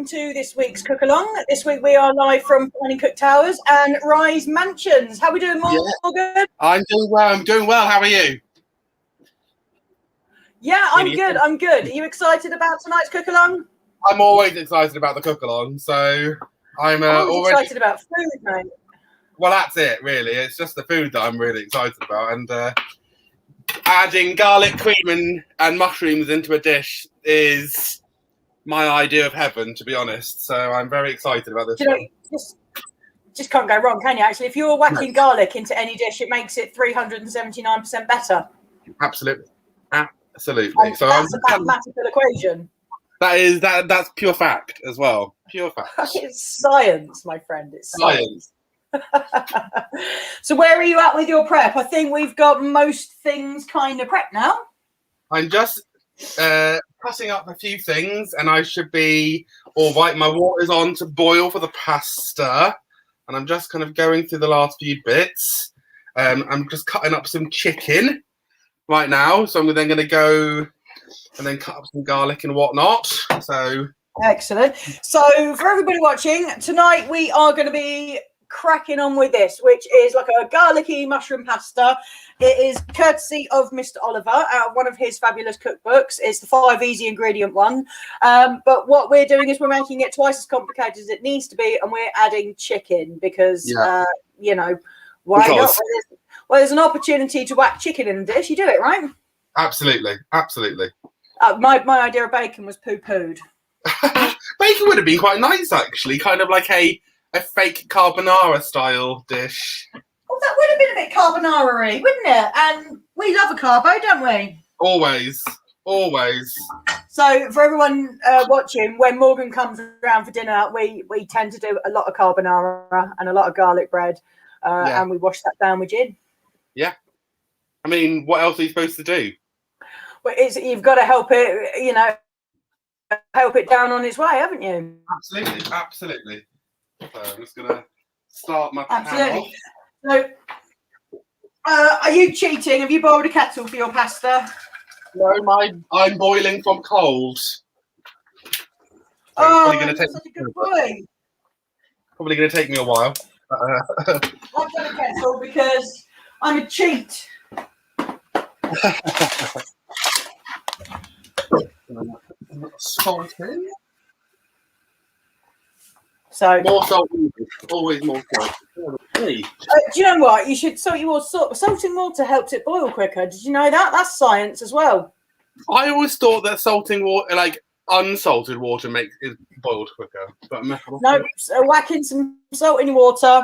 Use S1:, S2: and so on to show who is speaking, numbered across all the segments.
S1: welcome to this week's Cook Along. This week we are live from Finding Cook Towers and Rise Mansions. How are we doing, Morgan?
S2: Yeah. I'm doing well. How are you?
S1: Yeah, I'm good. Are you excited about tonight's Cook Along?
S2: I'm always excited about the Cook Along, so I'm already
S1: excited about food, mate.
S2: Well, that's it, really. It's just the food that I'm really excited about, and adding garlic, cream, and mushrooms into a dish is my idea of heaven, to be honest. So I'm very excited about this.
S1: Just can't go wrong, can you? Actually, if you're whacking garlic into any dish, it makes it 379% better.
S2: Absolutely. So
S1: that's a mathematical equation.
S2: That's pure fact as well. Pure fact.
S1: It's science, my friend. It's science. So where are you at with your prep? I think we've got most things kind of prepped now.
S2: I'm just cutting up a few things, and I should be all right. My water's on to boil for the pasta, and I'm just kind of going through the last few bits. I'm just cutting up some chicken right now, so I'm then going to go and then cut up some garlic and whatnot. So
S1: excellent. So for everybody watching tonight, we are going to be cracking on with this, which is like a garlicky mushroom pasta. It is courtesy of Mr. Oliver out of one of his fabulous cookbooks. It's the 5 easy ingredient one, but what we're doing is we're making it twice as complicated as it needs to be, and we're adding chicken because why not? Well, there's an opportunity to whack chicken in a dish. You do it, right?
S2: Absolutely.
S1: My idea of bacon was poo-pooed.
S2: Bacon would have been quite nice, actually, kind of like a fake carbonara style dish.
S1: Well, that would have been a bit carbonara-y, wouldn't it? And we love a carbo, don't we?
S2: Always.
S1: So for everyone watching, when Morgan comes around for dinner, we tend to do a lot of carbonara and a lot of garlic bread, and we wash that down with gin. Yeah.
S2: I mean, what else are you supposed to do?
S1: Well, you've got to help it, help it down on its way, haven't you?
S2: Absolutely. So I'm just going to start my pan off.
S1: So, are you cheating? Have you boiled a kettle for your pasta?
S2: No, I'm boiling from cold.
S1: So you're such a good boy.
S2: Probably going to take me a while.
S1: I've done a kettle because I'm a cheat.
S2: Salt in.
S1: So
S2: more salt, always more salt.
S1: Do you know what? You should salting water helps it boil quicker. Did you know that? That's science as well.
S2: I always thought that salting water, like unsalted water, makes it boiled quicker. But
S1: no, so whacking some salt in your water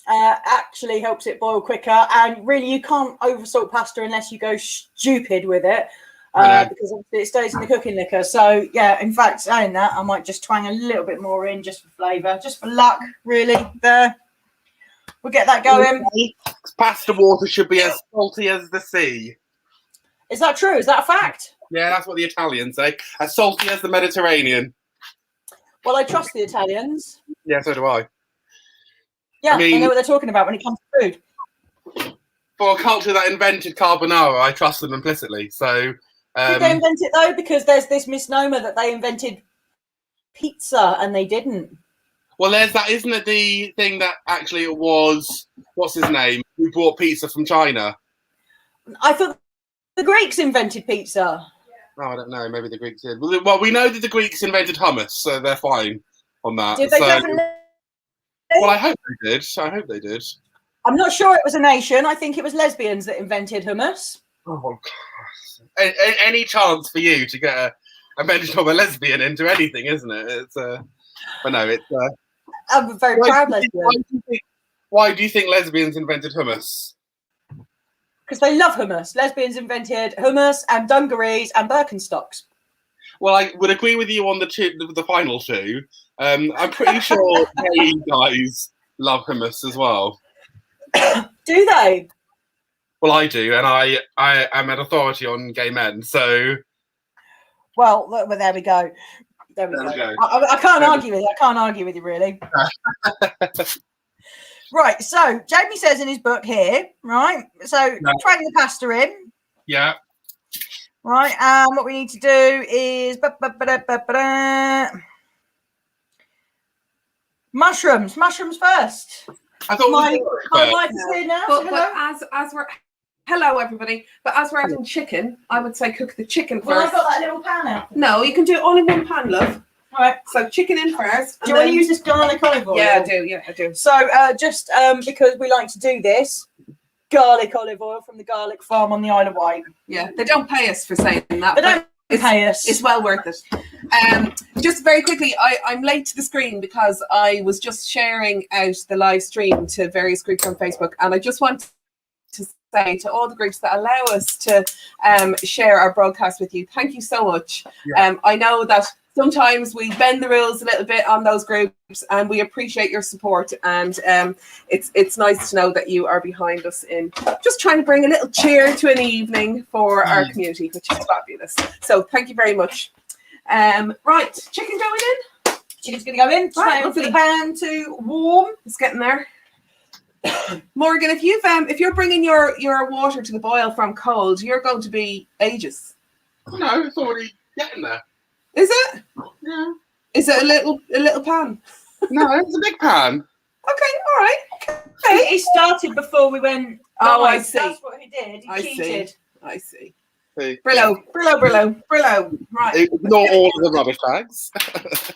S1: actually helps it boil quicker. And really, you can't oversalt pasta unless you go stupid with it. Because obviously it stays in the cooking liquor. So yeah, in fact, saying that, I might just twang a little bit more in just for flavour, just for luck, really. There, we'll get that going.
S2: Pasta water should be as salty as the sea.
S1: Is that true? Is that a fact?
S2: Yeah, that's what the Italians say. As salty as the Mediterranean.
S1: Well, I trust the Italians.
S2: Yeah, so do I.
S1: Yeah, I know what they're talking about when it comes to food.
S2: For a culture that invented carbonara, I trust them implicitly. So.
S1: Did they invent it though? Because there's this misnomer that they invented pizza and they didn't.
S2: Well, there's that, isn't it? The thing that actually it was, what's his name, who brought pizza from China?
S1: I thought the Greeks invented pizza.
S2: Oh, I don't know. Maybe the Greeks did. Well, we know that the Greeks invented hummus, so they're fine on that.
S1: Did they definitely?
S2: Well, I hope they did.
S1: I'm not sure it was a nation. I think it was lesbians that invented hummus.
S2: Oh, God. Any chance for you to get a mention of a lesbian into anything, isn't it? It's but no, it's.
S1: I'm a very proud lesbian.
S2: Why do you think lesbians invented hummus?
S1: Because they love hummus. Lesbians invented hummus and dungarees and Birkenstocks.
S2: Well, I would agree with you on the final two. I'm pretty sure gay guys love hummus as well.
S1: Do they?
S2: Well, I do, and I am an authority on gay men, so.
S1: Well, there we go. There we go. I can't argue with you. I can't argue with you, really. Right, so Jamie says in his book here, right? So twang the pasta in.
S2: Yeah.
S1: Right, what we need to do is Mushrooms first.
S2: I thought
S1: My
S2: first.
S1: wife is here now.
S3: But
S1: Hello.
S3: as we're hello everybody, but as we're adding chicken, I would say cook the chicken first.
S1: Well, I've got that little pan out.
S3: No, you can do it all in one pan, love.
S1: All right.
S3: So chicken in first.
S1: Do you want to use this garlic olive oil?
S3: Yeah, I do. Yeah, I do.
S1: So just because we like to do this, garlic olive oil from the garlic farm on the Isle of Wight.
S3: Yeah, they don't pay us for saying that.
S1: They don't pay us.
S3: It's well worth it. Just very quickly, I'm late to the screen because I was just sharing out the live stream to various groups on Facebook, and I just want to say to all the groups that allow us to share our broadcast with you, thank you so much.
S2: Yeah.
S3: I know that sometimes we bend the rules a little bit on those groups, and we appreciate your support, and it's nice to know that you are behind us in just trying to bring a little cheer to an evening for our community, which is fabulous. So thank you very much. Right, chicken going in?
S1: Chicken's going to go in.
S3: Right,
S1: Time for the pan to warm.
S3: It's getting there. Morgan, if you're bringing your water to the boil from cold, you're going to be ages.
S2: No, it's already getting there.
S3: Is it?
S2: Yeah.
S3: Is it a little pan?
S2: No, it's a big pan.
S3: Okay, all right. Okay.
S1: He started before we went.
S3: Oh, I
S1: live.
S3: see.
S1: That's what he did. He cheated.
S3: I see.
S2: See.
S3: Brillo. Right.
S2: Ignore all of the rubbish bags.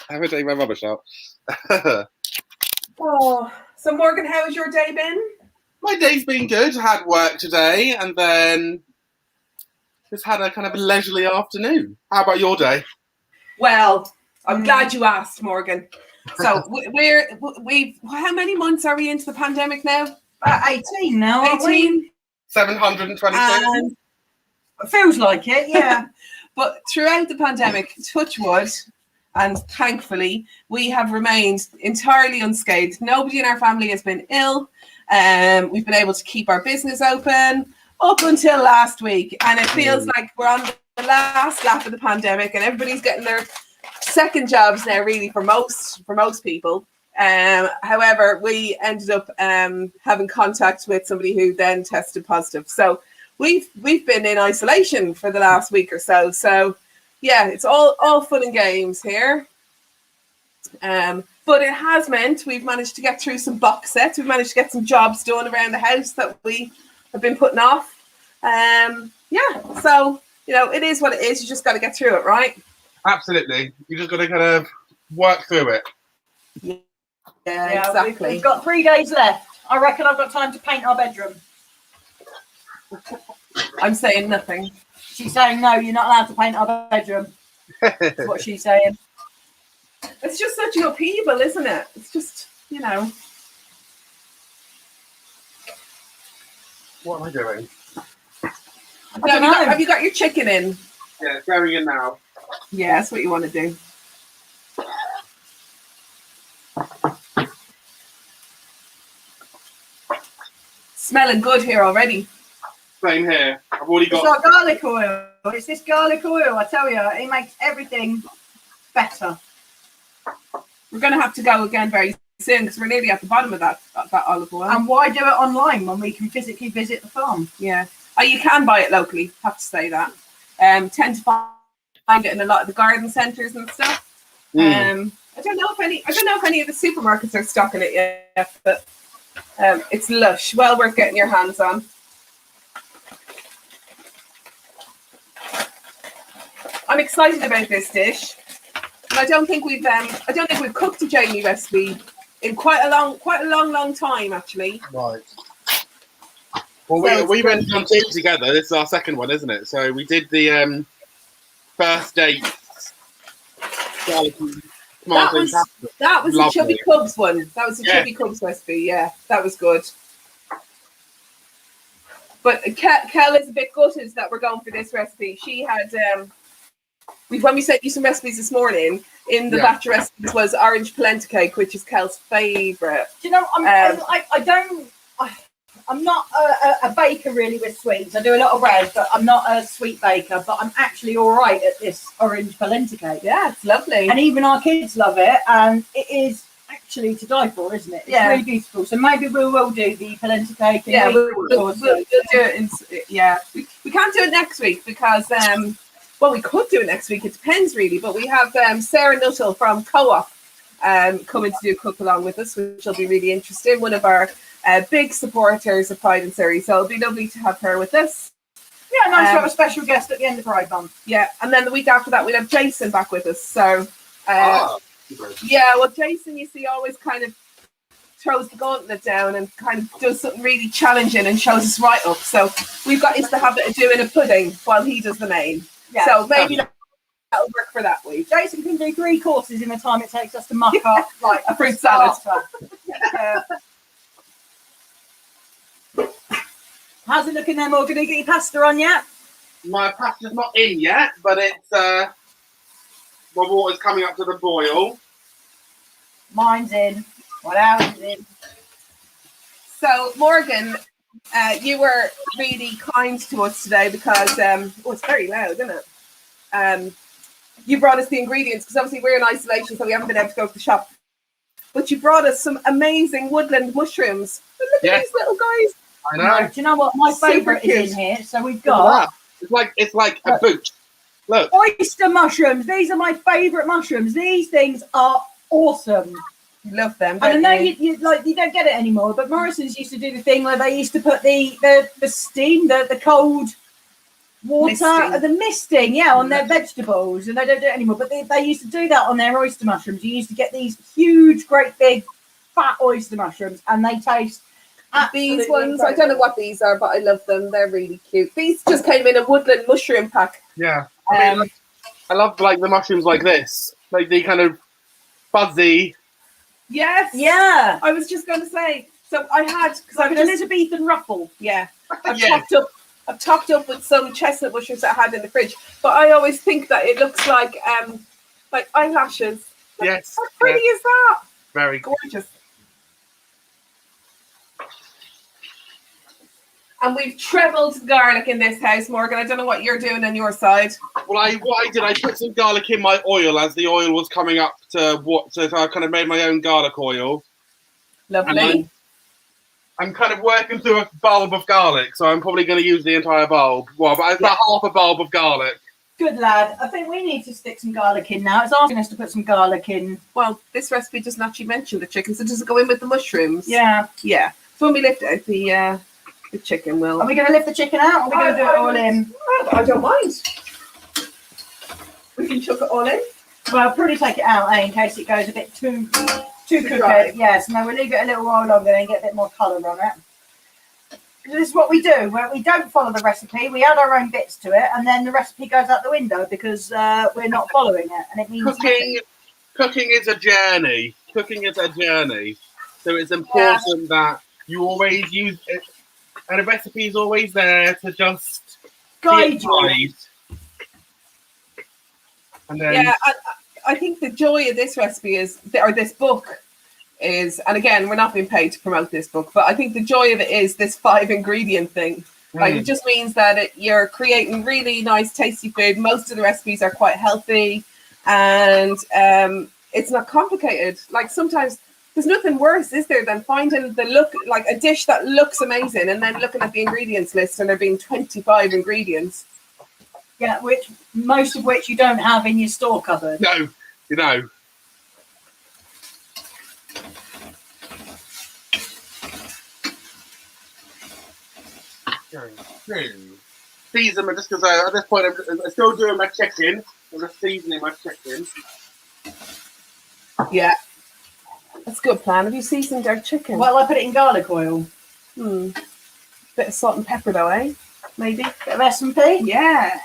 S2: Have a take my rubbish out.
S3: Oh, so Morgan, how has your day been?
S2: My day's been good. Had work today, and then just had a kind of leisurely afternoon. How about your day?
S3: Well, I'm glad you asked, Morgan. So we've how many months are we into the pandemic now?
S1: About 18 now, aren't we?
S3: 18.
S2: 726.
S1: It feels like it, yeah.
S3: But throughout the pandemic, touch wood, and thankfully, we have remained entirely unscathed. Nobody in our family has been ill. We've been able to keep our business open up until last week. And it feels like we're on the last lap of the pandemic, and everybody's getting their second jobs now, really, for most people. However, we ended up having contact with somebody who then tested positive. So we've been in isolation for the last week or so. So yeah, it's all fun and games here. But it has meant we've managed to get through some box sets. We've managed to get some jobs done around the house that we have been putting off. Yeah, so it is what it is. You just got to get through it, right?
S2: Absolutely. You just got to kind of work through it.
S3: Yeah, exactly.
S1: We've got 3 days left. I reckon I've got time to paint our bedroom.
S3: I'm saying nothing.
S1: She's saying, no, you're not allowed to paint our bedroom. That's what she's saying.
S3: It's just such an upheaval, isn't it? It's just,
S2: What am I doing?
S3: Have you got your chicken in?
S2: Yeah, it's going in now.
S3: Yeah, that's what you want to do. Smelling good here already.
S2: Same here. I've already got.
S1: It's like garlic oil. It's this garlic oil, I tell you. It makes everything better.
S3: We're going to have to go again very soon because we're nearly at the bottom of that olive oil.
S1: And why do it online when we can physically visit the farm?
S3: Yeah. Oh, you can buy it locally. Have to say that. Tend to find it in a lot of the garden centres and stuff. I don't know if any of the supermarkets are stocking it yet, but it's lush. Well worth getting your hands on. I'm excited about this dish. And I don't think we've cooked a Jamie recipe in quite a long time, actually.
S2: Right. Well, we went on two together. This is our second one, isn't it? So we did the first date.
S3: That was the Chubby Cubs one. That was the Chubby Cubs recipe. Yeah, that was good. But Kel is a bit gutted that we're going for this recipe. She had when we sent you some recipes this morning, in the batch of recipes was orange polenta cake, which is Kel's favourite.
S1: Do you know, I'm not a baker really with sweets. I do a lot of bread, but I'm not a sweet baker. But I'm actually all right at this orange polenta cake.
S3: Yeah, it's lovely.
S1: And even our kids love it. And it is actually to die for, isn't it? It's really beautiful. So maybe we will do the polenta cake.
S3: Yeah, we'll do it. We can't do it next week because... well, we could do it next week. It depends, really. But we have Sarah Nuttall from Co-op coming to do a cook along with us, which will be really interesting. One of our big supporters of Pride and Surrey, so it'll be lovely to have her with us.
S1: Yeah, nice to have a special guest at the end of Pride Month.
S3: Yeah, and then the week after that, we'll have Jason back with us. So, yeah, well, Jason, you see, always kind of throws the gauntlet down and kind of does something really challenging and shows us right up. So we've got into the habit of doing a pudding while he does the main. Yeah. So maybe that'll work for that week.
S1: Jason can do 3 courses in the time it takes us to muck up like
S3: a fruit salad.
S1: How's it looking there, Morgan? Did you get your pasta on yet?
S2: My pasta's not in yet, but it's my water's coming up to the boil.
S1: Mine's in. What else is in?
S3: So, Morgan, you were really kind to us today because it's very loud, isn't it? You brought us the ingredients because obviously we're in isolation, so we haven't been able to go to the shop. But you brought us some amazing woodland mushrooms. And look at these little guys.
S2: I know.
S1: Do you know what? My favourite is in here. So we've got.
S2: It's like a boot. Look.
S1: Oyster mushrooms. These are my favourite mushrooms. These things are awesome.
S3: Love them.
S1: And I know you don't get it anymore, but Morrison's used to do the thing where they used to put the steam, the cold water, the misting, on their vegetables, and they don't do it anymore. But they used to do that on their oyster mushrooms. You used to get these huge, great big, fat oyster mushrooms, and they taste.
S3: These ones, incredible. I don't know what these are, but I love them. They're really cute. These just came in a woodland mushroom pack.
S2: Yeah, I love like the mushrooms like this, like the kind of fuzzy.
S3: Yes.
S1: Yeah.
S3: I was just going to say. So I had because I'm
S1: Elizabethan ruffle.
S3: Yeah. I've topped up with some chestnut mushrooms that I had in the fridge. But I always think that it looks like eyelashes.
S2: Yes.
S3: How pretty is that?
S2: Very
S3: gorgeous. And we've trebled garlic in this house, Morgan. I don't know what you're doing on your side.
S2: Well, what I did, I put some garlic in my oil as the oil was coming up to so I kind of made my own garlic oil.
S3: Lovely.
S2: I'm kind of working through a bulb of garlic, so I'm probably going to use the entire bulb. Well, but about half a bulb of garlic.
S1: Good lad. I think we need to stick some garlic in now. It's asking us to put some garlic in.
S3: Well, this recipe doesn't actually mention the chicken, so does it go in with the mushrooms?
S1: Yeah.
S3: Yeah. So when we lift out the chicken,
S1: Are we going to lift the chicken out, or are we going to do it all in?
S3: I don't mind. We can chuck it all in.
S1: Well, I'll probably take it out, in case it goes a bit too cooked.
S3: Dry.
S1: Yes, no, we'll leave it a little while longer and get a bit more colour on it. This is what we do, where we don't follow the recipe, we add our own bits to it, and then the recipe goes out the window because we're not following it, and it means
S2: cooking is a journey. Cooking is a journey, so it's important that you always use it, and the recipe is always there to just
S1: guide you.
S2: And then,
S3: I think the joy of this recipe or this book is, and again, we're not being paid to promote this book, but I think the joy of it is this 5 ingredient thing. Like it just means that you're creating really nice, tasty food. Most of the recipes are quite healthy, and it's not complicated. Like sometimes there's nothing worse, is there, than finding like a dish that looks amazing and then looking at the ingredients list and there being 25 ingredients.
S1: Yeah, most of which you don't have in your store cupboard.
S2: No, you know. Season them just because at this point I'm still doing my chicken. I'm just seasoning my chicken.
S3: Yeah, that's a good plan. Have you seasoned our chicken?
S1: Well, I put it in garlic oil.
S3: Bit of salt and pepper though, eh? Maybe
S1: bit of S&P.
S3: Yeah.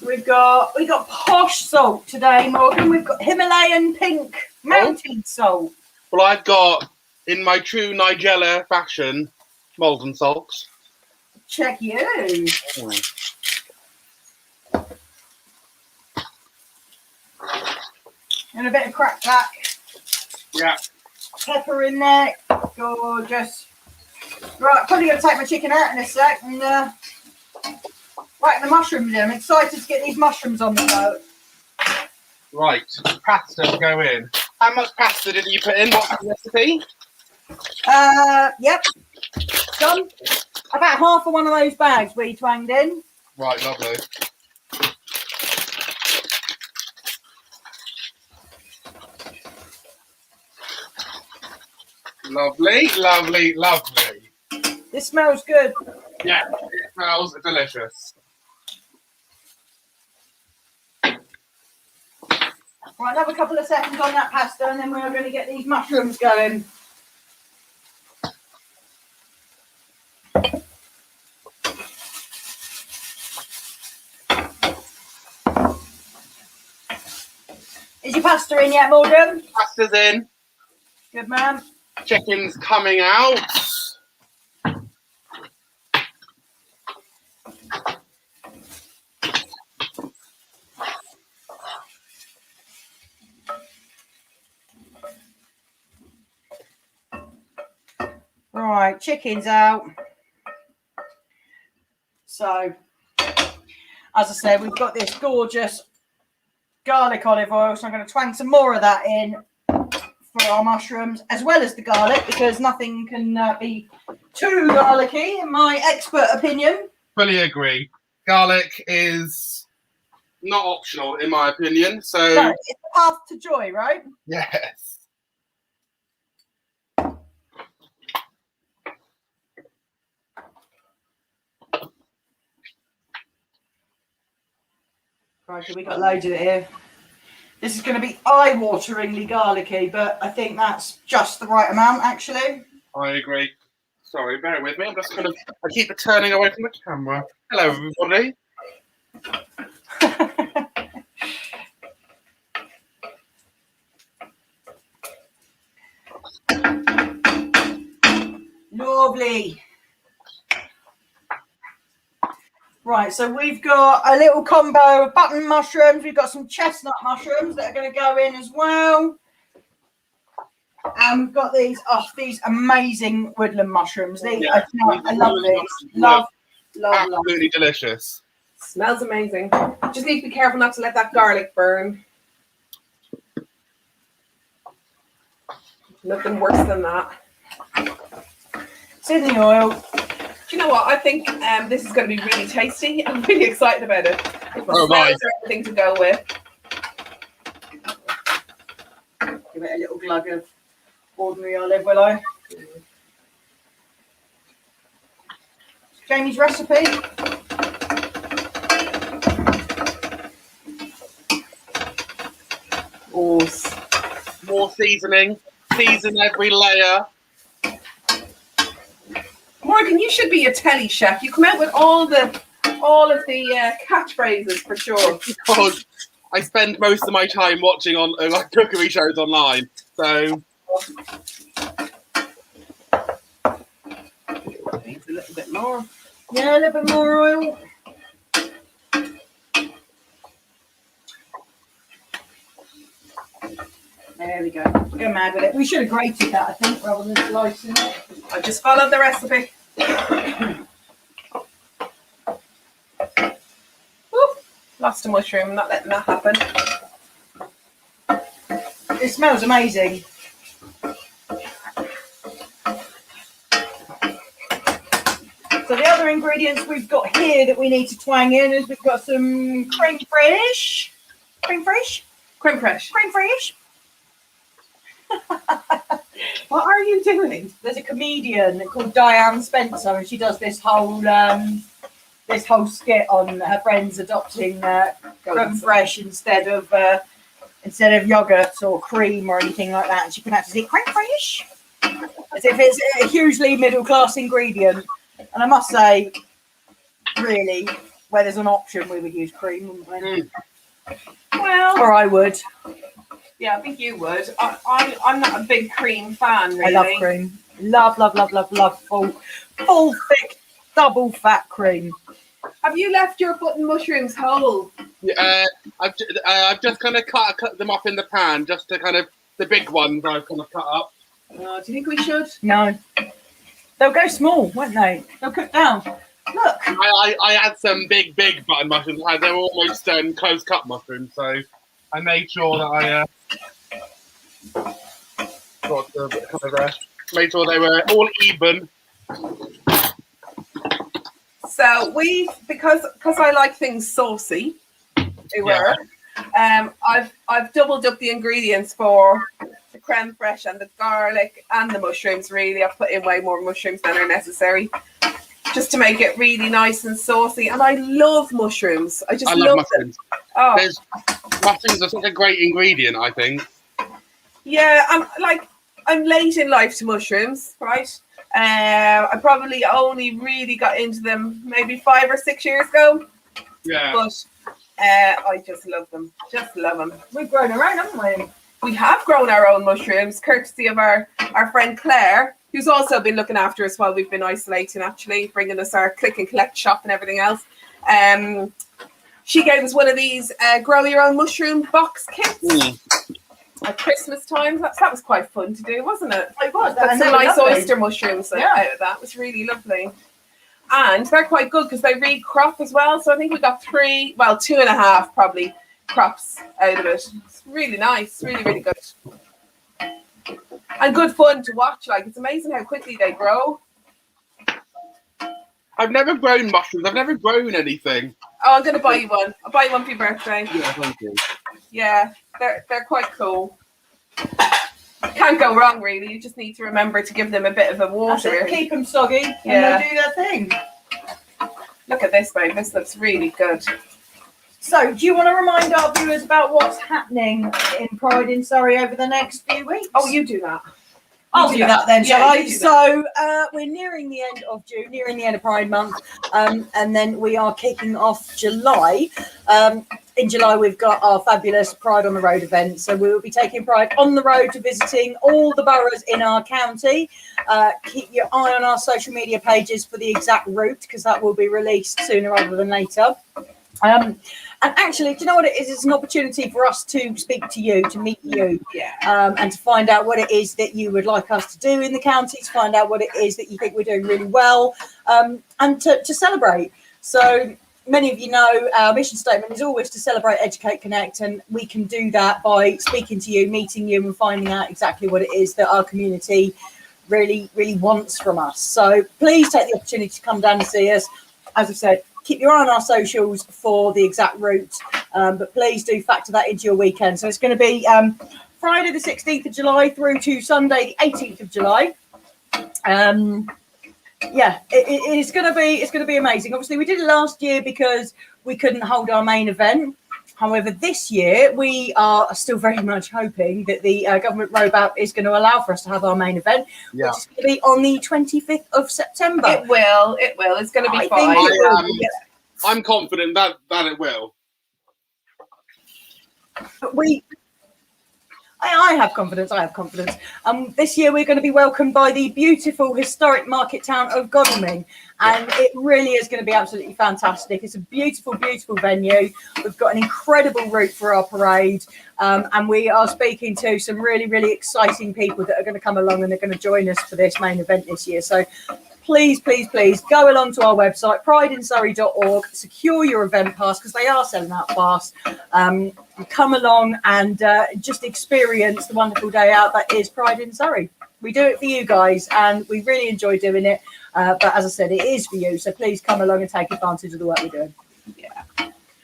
S1: We've got posh salt today, Morgan. We've got Himalayan pink mountain salt.
S2: Well, I've got, in my true Nigella fashion, Maldon salt.
S1: Check you. And a bit of crack black.
S2: Yeah.
S1: Pepper in there. Gorgeous. Right, probably going to take my chicken out in a sec and whack the mushrooms in. I'm excited to get these mushrooms on the boat.
S2: Right, pasta to go in. How much pasta did you put in? What's the recipe?
S1: Yep. Done. About half of one of those bags we twanged in.
S2: Right, lovely. Lovely, lovely, lovely.
S1: This smells good.
S2: Yeah, it smells delicious.
S1: Right, another couple of seconds on that pasta, and then we are going to get these mushrooms going. Is your pasta in yet, Morgan?
S2: Pasta's in.
S1: Good man.
S2: Chicken's coming out.
S1: Right, chicken's out. So, as I said, we've got this gorgeous garlic olive oil, so I'm going to twang some more of that in for our mushrooms, as well as the garlic, because nothing can be too garlicky, in my expert opinion.
S2: Fully agree. Garlic is not optional, in my opinion. So,
S1: No, it's the path to joy, right?
S2: yes.
S1: Right, we got loads of it here. This is going to be eye-wateringly garlicky, but I think that's just the right amount, actually.
S2: I agree. Sorry, bear with me. I'm just kind of, I keep turning away from the camera. Hello, everybody.
S1: Lovely. Right, so we've got a little combo of button mushrooms. We've got some chestnut mushrooms that are going to go in as well. And we've got these amazing woodland mushrooms. I love this. Love.
S2: Absolutely delicious.
S3: Smells amazing. Just need to be careful not to let that garlic burn. Nothing worse than that.
S1: It's in the oil.
S3: Do you know what? I think this is going to be really tasty. I'm really excited about it.
S2: Oh, right.
S3: Everything to go with.
S1: Give it a little glug of ordinary olive, will I? Jamie's recipe.
S2: More seasoning. Season every layer.
S3: Morgan, you should be a telly chef. You come out with all of the catchphrases for sure.
S2: Because I spend most of my time watching on like cookery shows online. So
S3: Needs a little bit more.
S1: Yeah, a little bit more oil. There we go. Go mad with it. We should have grated that, I think, rather than slicing it.
S3: I just followed the recipe. Lost a mushroom. I'm not letting that happen.
S1: It smells amazing. So the other ingredients we've got here that we need to twang in is we've got some creme fraiche. Creme fraiche?
S3: Creme fraiche.
S1: Creme fraiche.
S3: What are you doing?
S1: There's a comedian called Diane Spencer, and she does this whole skit on her friends adopting creme fraiche instead of yogurt or cream or anything like that, and she pronounces it creme fraiche as if it's a hugely middle class ingredient. And I must say, really, where there's an option, we would use cream, wouldn't we?
S3: Well,
S1: Or I would.
S3: yeah, I think you would. I'm not a big cream fan, really.
S1: I love cream. Love full, thick, double fat cream.
S3: Have you left your button mushrooms whole?
S2: I've just kind of cut them up in the pan, just to kind of the big ones I've kind of cut up.
S3: Do you think we should?
S1: No. They'll go small, won't they? They'll cook down. Look.
S2: I had some big button mushrooms. They were almost close cut mushrooms, so I made sure that made sure they were all even.
S3: So because I like things saucy, I've doubled up the ingredients for the creme fraiche and the garlic and the mushrooms. Really, I've put in way more mushrooms than are necessary, just to make it really nice and saucy. And I love mushrooms. I love
S2: mushrooms.
S3: them. Oh,
S2: Mushrooms are such a great ingredient, I think.
S3: yeah. I'm late in life to mushrooms, right? I probably only really got into them maybe 5 or 6 years ago.
S2: Yeah.
S3: But I just love them. Just love them.
S1: We've grown our own, haven't we?
S3: We have grown our own mushrooms, courtesy of our friend Claire, who's also been looking after us while we've been isolating, actually, bringing us our click and collect shop and everything else. She gave us one of these grow your own mushroom box kits at Christmas time. That was quite fun to do, wasn't it?
S1: It was.
S3: Got some nice oyster mushrooms out of that. It was really lovely. And they're quite good because they re-crop as well. So I think we got 2.5 probably crops out of it. It's really nice, really, really good. And good fun to watch. Like, it's amazing how quickly they grow.
S2: I've never grown mushrooms. I've never grown anything.
S3: Oh, I'm going to buy you one. I'll buy you one for your birthday.
S2: Yeah, thank you.
S3: Yeah, they're quite cool. Can't go wrong, really. You just need to remember to give them a bit of a water.
S1: Keep them soggy and
S3: Yeah.
S1: they'll do their thing.
S3: Look at this, babe. This looks really good.
S1: So, do you want to remind our viewers about what's happening in Pride in Surrey over the next few weeks?
S3: Oh, you do that.
S1: I'll do that then, shall
S3: Yeah,
S1: I?
S3: you do
S1: So we're nearing the end of June, nearing the end of Pride Month, and then we are kicking off July. In July, we've got our fabulous Pride on the Road event. So we will be taking Pride on the road to visiting all the boroughs in our county. Keep your eye on our social media pages for the exact route, because that will be released sooner rather than later. And actually, do you know what it is? It's an opportunity for us to speak to you, to meet you, and to find out what it is that you would like us to do in the county, to find out what it is that you think we're doing really well, and to celebrate. So many of you know our mission statement is always to celebrate, educate, connect, and we can do that by speaking to you, meeting you, and finding out exactly what it is that our community really, really wants from us. So please take the opportunity to come down and see us. As I've said, keep your eye on our socials for the exact route, but please do factor that into your weekend. So it's going to be Friday the 16th of July through to Sunday the 18th of July. It's going to be amazing. Obviously, we did it last year because we couldn't hold our main event. However, this year we are still very much hoping that the government roadmap is going to allow for us to have our main event, which is going to be on the 25th of September.
S3: It will. It's going to be fine.
S2: I'm confident that it will.
S1: But I have confidence. This year we're going to be welcomed by the beautiful historic market town of Godalming, and it really is going to be absolutely fantastic. It's a beautiful, beautiful venue. We've got an incredible route for our parade, and we are speaking to some really, really exciting people that are going to come along and they're going to join us for this main event this year. So please go along to our website, prideinsurrey.org, secure your event pass because they are selling out fast. Come along and just experience the wonderful day out that is Pride in Surrey. We do it for you guys and we really enjoy doing it. But as I said, it is for you. So please come along and take advantage of the work we're doing.
S3: Yeah.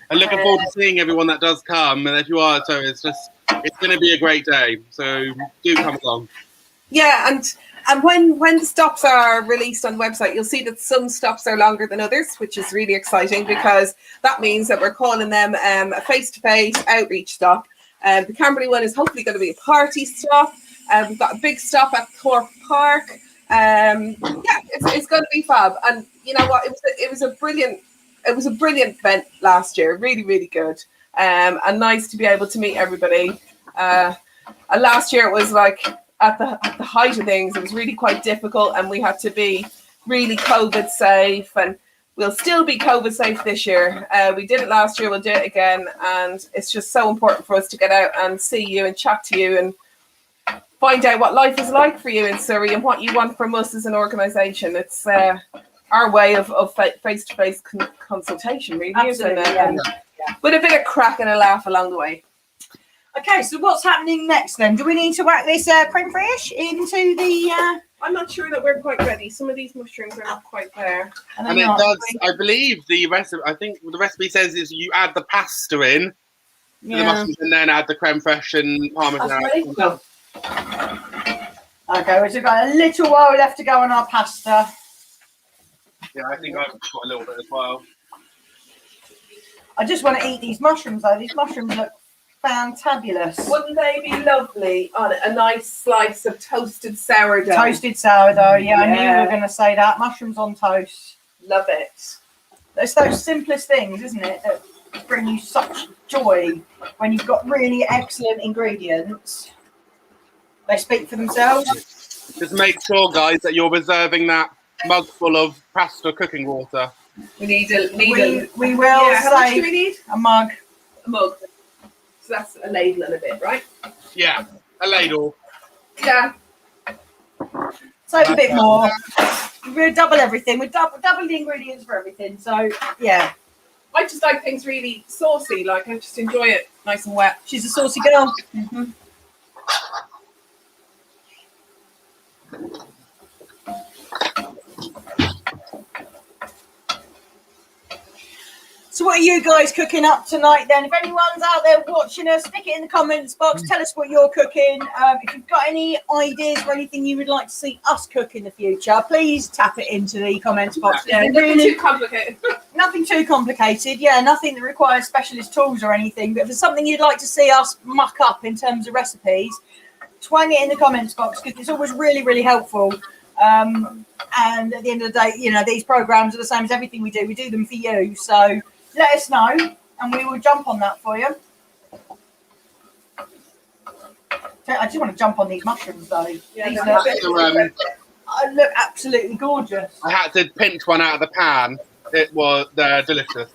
S2: And looking forward to seeing everyone that does come. And if you are, so it's going to be a great day. So do come along.
S3: Yeah, and when the stops are released on the website, you'll see that some stops are longer than others, which is really exciting because that means that we're calling them a face-to-face outreach stop. The Camberley one is hopefully going to be a party stop. We've got a big stop at Thorpe Park. It's going to be fab. And you know what? It was a brilliant event last year. Really, really good. And nice to be able to meet everybody. And last year it was like at the height of things, it was really quite difficult, and we had to be really COVID safe, and we'll still be COVID safe this year. We did it last year, we'll do it again, and it's just so important for us to get out and see you and chat to you and find out what life is like for you in Surrey and what you want from us as an organisation. It's our way of face-to-face consultation, really,
S1: Absolutely,
S3: isn't it?
S1: yeah.
S3: With a bit of crack and a laugh along the way.
S1: Okay, so what's happening next then? Do we need to whack this creme fraiche into the...
S3: I'm not sure that we're quite ready. Some of these mushrooms are not quite there.
S2: And it does, I believe the recipe says is you add the pasta in, the mushrooms, and then add the creme fraiche and parmesan.
S1: Okay, we've got a little while left to go on our pasta.
S2: Yeah, I think I've got a little bit as well.
S1: I just want to eat these mushrooms though. These mushrooms look fantabulous.
S3: Wouldn't they be lovely on a nice slice of toasted sourdough?
S1: Toasted sourdough, yeah, I knew you
S3: Yeah.
S1: were going to say that. Mushrooms on toast.
S3: Love it.
S1: It's those simplest things, isn't it, that bring you such joy when you've got really excellent ingredients. They speak for themselves.
S2: Just make sure, guys, that you're reserving that mug full of pasta cooking water.
S3: We need a
S1: We will
S3: how much do
S1: say
S3: we need?
S1: a mug.
S3: A mug. So that's a ladle and a bit, right?
S2: Yeah, a ladle.
S3: Yeah.
S1: So a bit more. We'll double everything. We'll double the ingredients for everything. So yeah,
S3: I just like things really saucy. Like I just enjoy it nice and wet.
S1: she's a saucy girl.
S3: Mm-hmm.
S1: So what are you guys cooking up tonight then? If anyone's out there watching us, stick it in the comments box. Tell us what you're cooking. If you've got any ideas or anything you would like to see us cook in the future, please tap it into the comments box.
S3: Yeah, nothing
S1: Really,
S3: too complicated.
S1: nothing too complicated. Yeah, nothing that requires specialist tools or anything. But if there's something you'd like to see us muck up in terms of recipes, twang it in the comments box because it's always really, really helpful. And at the end of the day, you know, these programs are the same as everything we do. We do them for you. So let us know and we will jump on that for you. I just want to jump on these mushrooms though.
S3: Yeah,
S1: These look absolutely gorgeous.
S2: I had to pinch one out of the pan. It was delicious.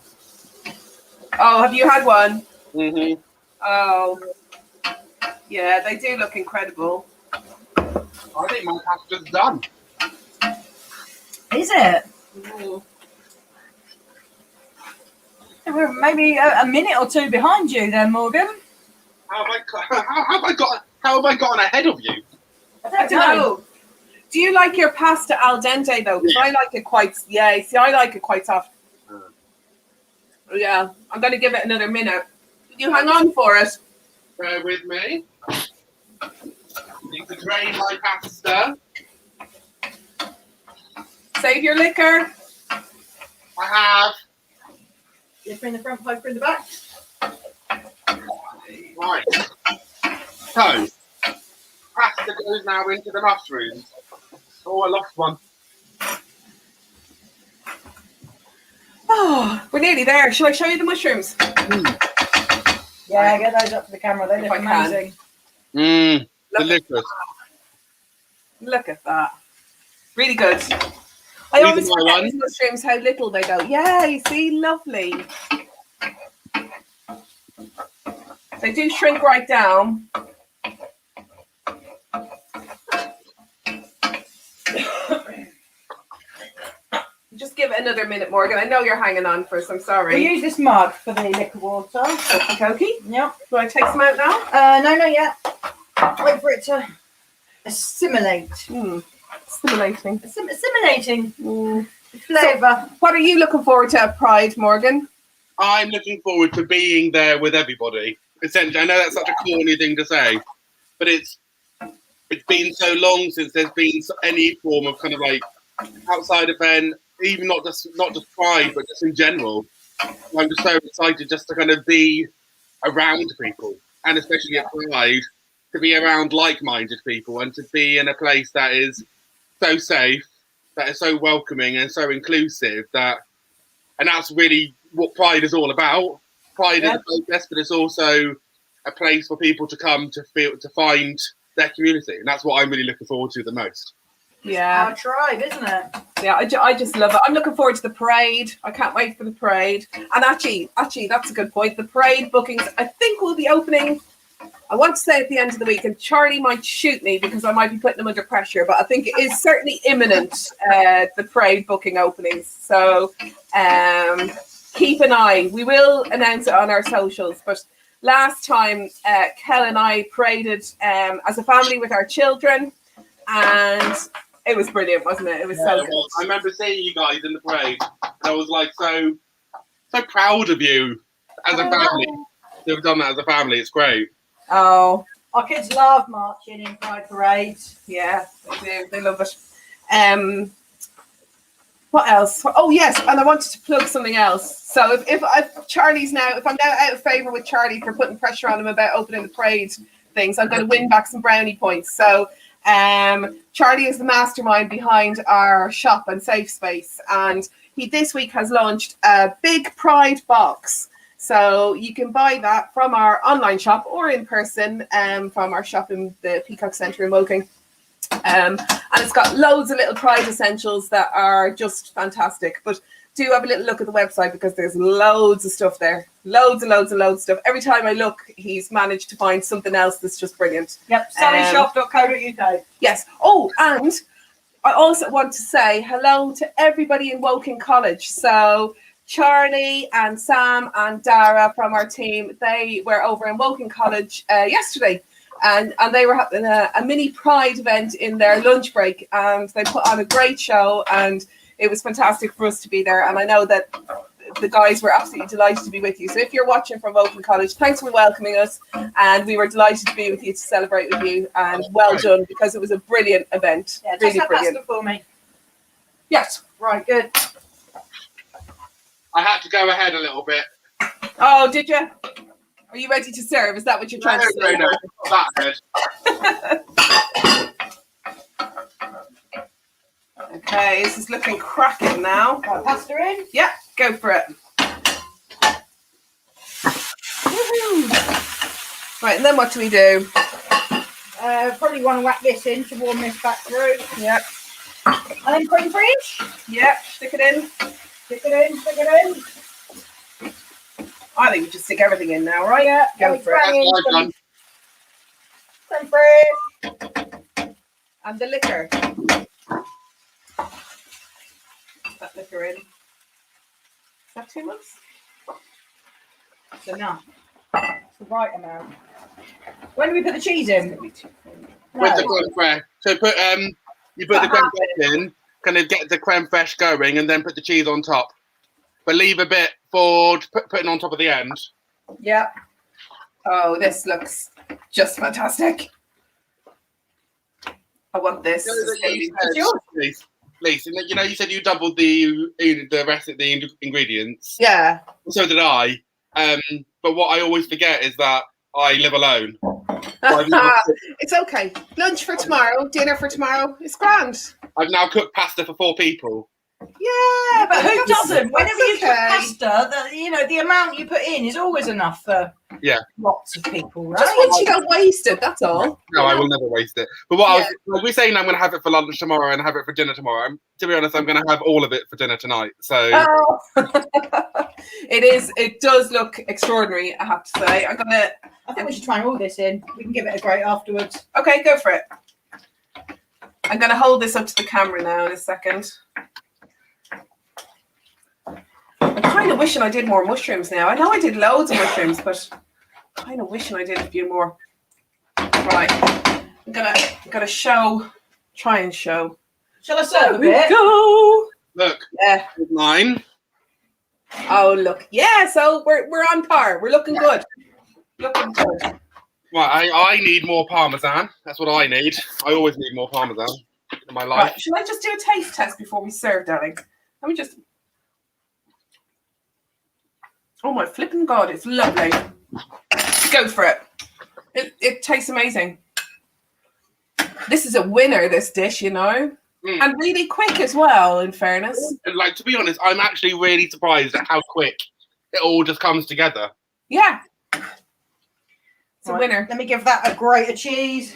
S3: Oh, have you had one?
S2: Mm-hmm.
S3: Oh. Yeah, they do look incredible.
S2: I think my pasta's done.
S1: Is it?
S3: Ooh.
S1: We're maybe a minute or two behind you then, Morgan.
S2: How have I gotten ahead of you?
S3: I don't know. Do you like your pasta al dente though? Because I like it quite. Yeah, see, I like it quite soft. Yeah, I'm going to give it another minute. You hang on for it.
S2: Bear with me. Need to drain my pasta.
S3: Save your liquor.
S2: I have.
S1: Poker in the front, poker in the back.
S2: Right. So, pasta goes now into the mushrooms. Oh, I lost one.
S3: Oh, we're nearly there. Shall I show you the mushrooms?
S1: Yeah, get those up to the camera. They
S3: If
S1: look
S3: I can.
S1: amazing.
S2: Mmm,
S3: Look,
S2: delicious.
S3: look at that. Really good. I
S2: These
S3: always
S2: are my
S3: forget
S2: ones.
S3: these mushrooms how little they go. Yeah, you see, lovely. They do shrink right down. Just give it another minute, Morgan. I know you're hanging on first. I'm
S1: We
S3: sorry.
S1: use this mug for the liquor water.
S3: Okie dokie.
S1: Yep.
S3: Do I take some out now?
S1: No, not yet. Wait for it to assimilate.
S3: Stimulating.
S1: Assimilating
S3: Mm.
S1: flavour.
S3: What are you looking forward to at Pride, Morgan?
S2: I'm looking forward to being there with everybody. Essentially, I know that's such a corny thing to say, but it's been so long since there's been any form of kind of like outside event, even not just Pride, but just in general. I'm just so excited just to kind of be around people, and especially at Pride, to be around like-minded people and to be in a place that is so safe, that is so welcoming and so inclusive and that's really what Pride is all about. Pride is a protest, but it's also a place for people to come to find their community, and that's what I'm really looking forward to the most.
S3: Yeah.
S1: Our tribe, isn't it?
S3: Yeah, I just love it. I'm looking forward to the parade. I can't wait for the parade. And actually, that's a good point. The parade bookings, I think, will be opening, I want to say at the end of the week, and Charlie might shoot me because I might be putting him under pressure, but I think it is certainly imminent, the parade booking openings. So keep an eye. We will announce it on our socials, but last time, Kel and I paraded as a family with our children, and it was brilliant, wasn't it? It was so good.
S2: I remember seeing you guys in the parade, and I was like so proud of you as a family. To have done that as a family, it's great.
S3: Oh,
S1: Our kids love marching in Pride parades.
S3: Yeah, they do. They love it. What else? Oh yes, and I wanted to plug something else. So if Charlie's now, if I'm now out of favour with Charlie for putting pressure on him about opening the parade things, I'm going to win back some brownie points. So Charlie is the mastermind behind our shop and safe space, and he this week has launched a big Pride box. So you can buy that from our online shop or in person from our shop in the Peacock Centre in Woking. And it's got loads of little Pride essentials that are just fantastic. But do have a little look at the website because there's loads of stuff there. Loads and loads and loads of stuff. Every time I look, he's managed to find something else that's just brilliant.
S1: Yep, sallyshop.co.uk.
S3: Yes. Oh, and I also want to say hello to everybody in Woking College. So Charlie and Sam and Dara from our team, they were over in Woking College yesterday. And they were having a mini Pride event in their lunch break, and they put on a great show, and it was fantastic for us to be there. And I know that the guys were absolutely delighted to be with you. So if you're watching from Woking College, thanks for welcoming us, and we were delighted to be with you to celebrate with you. And well done, because it was a brilliant event.
S1: Yeah,
S3: really
S1: that
S3: brilliant.
S1: pasta for me.
S3: Yes.
S1: Right, good.
S2: I had to go ahead a little bit.
S3: Oh, did you? Are you ready to serve? Is that what you're trying to say?
S2: No, not that good.
S3: Okay, this is looking cracking now.
S1: Right, pasta in.
S3: Yeah, go for it. Woohoo. Right, and then what do we do?
S1: Probably want to whack this in to warm this back through.
S3: Yep.
S1: And then cream freeze.
S3: Yep, stick it in.
S1: Stick it in, stick it in.
S3: I think we just stick everything in now, right?
S1: Yeah,
S3: Go for it.
S1: Cream freeze.
S3: And the liquor. That liquor in. Is that too much?
S1: It's enough. It's the right amount. When do we put the cheese in?
S2: With the creme fraiche. So you put the creme fraiche in, kind of get the creme fraiche going, and then put the cheese on top. But leave a bit for putting on top of the end.
S1: Yeah.
S3: Oh, this looks just fantastic. I want this.
S2: Please, you know, you said you doubled the rest of the ingredients.
S3: Yeah.
S2: So did I. But what I always forget is that I live alone.
S3: It's okay. Lunch for tomorrow, dinner for tomorrow. It's grand.
S2: I've now cooked pasta for 4 people.
S3: Yeah,
S1: but who doesn't? Whenever you cook
S3: okay.
S1: pasta, the amount you put in is always enough for lots of people, right?
S3: Just once you don't waste it, that's all.
S2: No, I will never waste it. But what we're saying, I'm going to have it for lunch tomorrow and have it for dinner tomorrow. To be honest, I'm going to have all of it for dinner tonight. So
S3: it does look extraordinary, I have to say.
S1: I think we should try all this in. We can give it a grate afterwards.
S3: Okay, go for it. I'm going to hold this up to the camera now in a second. I'm kind of wishing I did more mushrooms now. I know I did loads of mushrooms, but I'm kind of wishing I did a few more. Right. I'm gonna try and show.
S1: Shall I serve a
S3: There we
S1: bit?
S3: go.
S2: look,
S3: Yeah.
S2: mine.
S3: Oh, look. Yeah, so we're on par. We're looking good. Looking good.
S2: Well, I need more parmesan. That's what I need. I always need more parmesan in my life.
S3: Right. Should I just do a taste test before we serve, darling? Let me just... Oh my flipping God, it's lovely. Go for it. It tastes amazing. This is a winner, this dish, you know. And really quick as well, in fairness.
S2: Like, to be honest, I'm actually really surprised at how quick it all just comes together.
S3: Yeah. It's a winner.
S1: Let me give that a grate of cheese.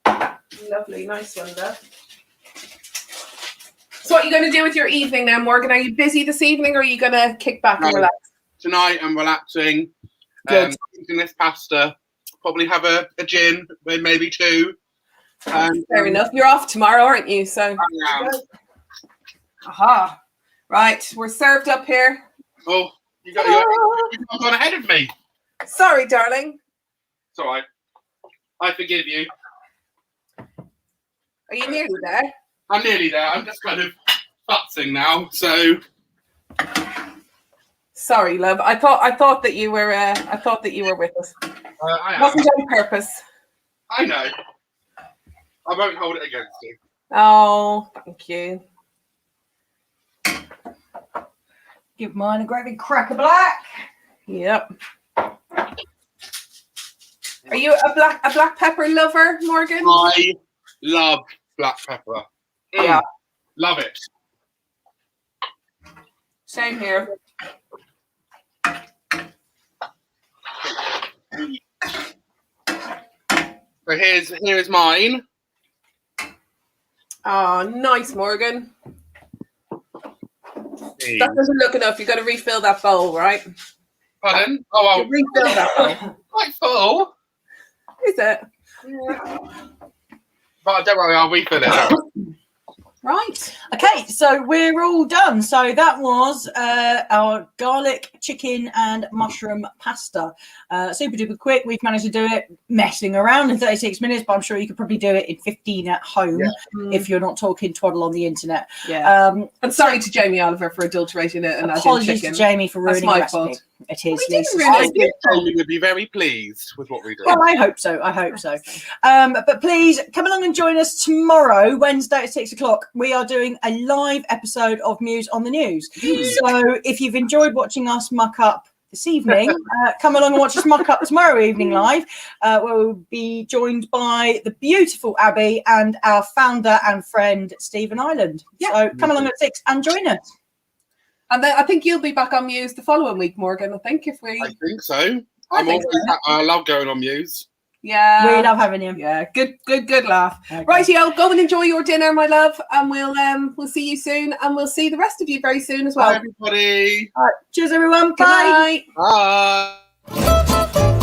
S3: Lovely, nice one there. So what are you going to do with your evening now, Morgan? Are you busy this evening, or are you going to kick back and relax?
S2: Tonight I'm relaxing, eating this pasta, probably have a gin, maybe 2.
S3: Fair enough. You're off tomorrow, aren't you? So. Aha. Right, we're served up here.
S2: Oh, you've gone ahead of me.
S3: Sorry, darling.
S2: It's all right. I forgive you.
S3: Are you nearly there?
S2: I'm nearly there. I'm just kind of futzing now, so...
S3: Sorry, love. I thought that you were with us.
S2: I am.
S3: Wasn't on purpose.
S2: I know. I won't hold it against you.
S3: Oh, thank you.
S1: Give mine a great big crack of black.
S3: Yep. Are you a black pepper lover, Morgan?
S2: I love black pepper.
S3: Yeah.
S2: Love it.
S3: Same here.
S2: So here's mine.
S3: Oh, nice, Morgan.
S2: Please.
S3: That doesn't look enough. You've got to refill that bowl, right?
S2: Pardon? Oh, well,
S3: Refill that bowl.
S2: quite full.
S3: Is it?
S2: But don't worry, I'll refill it.
S3: Right.
S1: Okay, so we're all done. So that was our garlic, chicken, and mushroom pasta. Super duper quick. We've managed to do it messing around in 36 minutes, but I'm sure you could probably do it in 15 at home if you're not talking twaddle on the internet.
S3: Yeah. And sorry to Jamie Oliver for adulterating it and adding
S1: Apologies
S3: chicken.
S1: to Jamie for ruining the
S3: That's my
S1: recipe.
S3: fault.
S1: It is.
S3: We didn't
S1: Lisa's.
S3: ruin
S2: I
S3: it.
S2: think Jamie would be very pleased with what we do.
S1: Well, I hope so. I hope so. But please come along and join us tomorrow, Wednesday at 6 o'clock. We are doing a live episode of Muse on the News. So if you've enjoyed watching us muck up this evening, come along and watch us muck up tomorrow evening live, where we'll be joined by the beautiful Abby and our founder and friend, Stephen Ireland.
S3: Yeah.
S1: So come along at 6 and join us.
S3: And then I think you'll be back on Muse the following week, Morgan. I think
S2: I think so.
S3: I
S2: I love going on Muse.
S3: Yeah.
S1: We love having you.
S3: Yeah. Good laugh.
S1: Okay.
S3: Rightio, go and enjoy your dinner, my love, and we'll see you soon, and we'll see the rest of you very soon as well.
S2: Bye, everybody.
S1: All right. Cheers, everyone.
S3: Good
S1: Bye.
S3: night.
S2: Bye.